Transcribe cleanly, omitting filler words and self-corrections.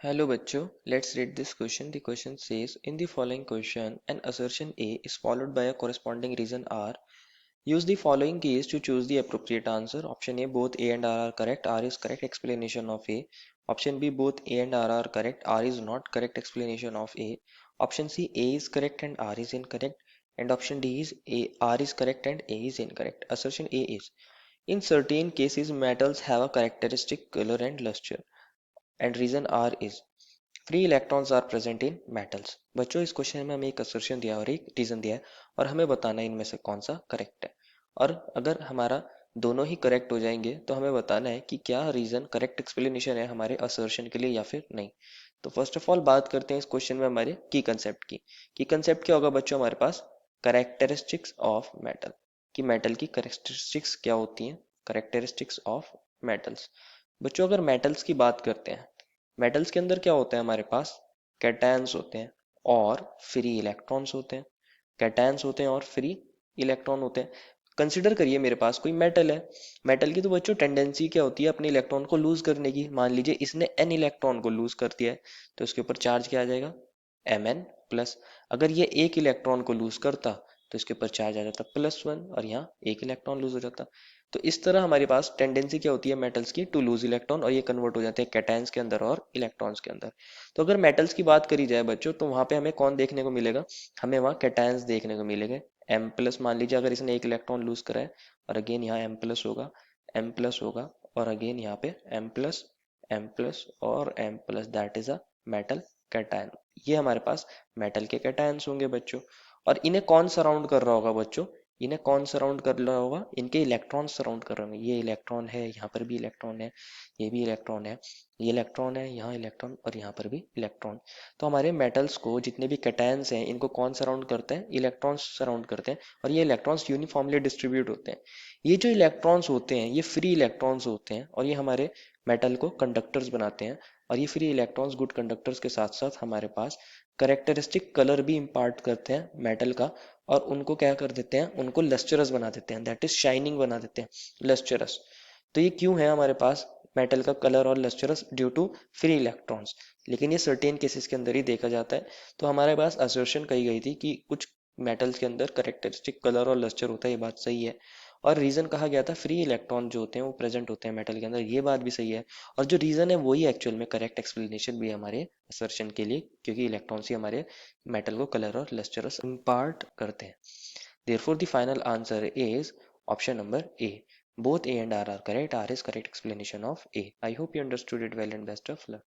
Hello bachcho, let's read this question. The question says, in the following question, an assertion A is followed by a corresponding reason R. Use the following keys to choose the appropriate answer. Option A, both A and R are correct. R is correct explanation of A. Option B, both A and R are correct. R is not correct explanation of A. Option C, A is correct and R is incorrect. And option D is R is correct and A is incorrect. Assertion A is, in certain cases, metals have a characteristic color and luster. And reason R is, free electrons are present in metals. बच्चों इस question में हमें एक assertion दिया और एक reason दिया है और हमें बताना है इनमें से कौन सा करेक्ट है। और अगर हमारा दोनों ही करेक्ट हो जाएंगे तो हमें बताना है कि क्या रीजन करेक्ट एक्सप्लेनेशन है हमारे असर्शन के लिए या फिर नहीं। तो फर्स्ट ऑफ ऑल बात करते हैं इस क्वेश्चन में हमारे की कंसेप्ट की कंसेप्ट क्या होगा बच्चों हमारे पास, करेक्टरिस्टिक्स ऑफ मेटल, कि मेटल की करेक्टरिस्टिक्स क्या होती हैं, करेक्टरिस्टिक्स ऑफ मेटल्स। बच्चों अगर मेटल्स की बात करते हैं, मेटल्स के अंदर क्या होता है हमारे पास, कैटायंस होते हैं और फ्री इलेक्ट्रॉन्स होते हैं। कैटायंस होते हैं और फ्री इलेक्ट्रॉन होते हैं। कंसिडर करिए मेरे पास कोई मेटल है। मेटल की तो बच्चों टेंडेंसी क्या होती है, अपने इलेक्ट्रॉन को लूज करने की। मान लीजिए इसने एन इलेक्ट्रॉन को लूज कर दिया है तो इसके ऊपर चार्ज क्या आ जाएगा, Mn+। अगर ये एक इलेक्ट्रॉन को लूज करता तो इसके ऊपर चार्ज आ जाता +1 और यहाँ एक इलेक्ट्रॉन लूज हो जाता। तो इस तरह हमारे पास टेंडेंसी क्या होती है मेटल्स की, टू लूज इलेक्ट्रॉन, और ये कन्वर्ट हो जाते हैं कैटायंस के अंदर और इलेक्ट्रॉन्स के अंदर। तो अगर मेटल्स की बात करी जाए बच्चों तो वहां पे हमें कौन देखने को मिलेगा, हमें वहाँ कैटायंस देखने को मिलेंगे। M+, मान लीजिए अगर इसने एक इलेक्ट्रॉन लूज करा है और अगेन यहाँ M+ होगा, M+ होगा और अगेन यहाँ पे M+, M+ और M+, that is a metal cation. ये हमारे पास मेटल के कैटायंस होंगे बच्चों। और इन्हें कौन सराउंड कर रहा होगा बच्चों, इन्हें कौन सराउंड कर रहा होगा, इनके इलेक्ट्रॉन सराउंड कर रहे होंगे। ये इलेक्ट्रॉन है, यहाँ पर भी इलेक्ट्रॉन है, ये भी इलेक्ट्रॉन है, ये इलेक्ट्रॉन है, यहाँ इलेक्ट्रॉन और यहाँ पर भी इलेक्ट्रॉन। तो हमारे मेटल्स को जितने भी कैटायंस हैं इनको कौन सराउंड करते हैं, इलेक्ट्रॉन्स सराउंड करते हैं। और ये इलेक्ट्रॉन्स यूनिफॉर्मली डिस्ट्रीब्यूट होते हैं। ये जो इलेक्ट्रॉन्स होते हैं ये फ्री इलेक्ट्रॉन्स होते हैं और ये हमारे मेटल को कंडक्टर्स बनाते हैं। और ये फ्री इलेक्ट्रॉन्स गुड कंडक्टर्स के साथ साथ हमारे पास करेक्टरिस्टिक कलर भी इम्पार्ट करते हैं मेटल का। और उनको क्या कर देते हैं, उनको लस्टरस बना देते हैं, दैट इज शाइनिंग बना देते हैं, लस्टरस। तो ये क्यों है हमारे पास मेटल का कलर और lustrous, due to free electrons. लेकिन ये सर्टेन केसेस के अंदर ही देखा जाता है। तो हमारे पास असर्शन कही गई थी कि कुछ मेटल्स के अंदर करेक्टरिस्टिक कलर और लस्टर होता है, ये बात सही है। और रीजन कहा गया था फ्री इलेक्ट्रॉन जो होते हैं वो प्रेजेंट होते हैं मेटल के अंदर, ये बात भी सही है। और जो रीजन है वही एक्चुअल में करेक्ट एक्सप्लेनेशन भी है हमारे असर्शन के लिए, क्योंकि इलेक्ट्रॉन्स ही हमारे मेटल को कलर और लस्टरस इम्पार्ट करते हैं। Therefore, the final answer is option number A. Both A and R are correct. R is correct explanation of A. I hope you understood it well and best of luck.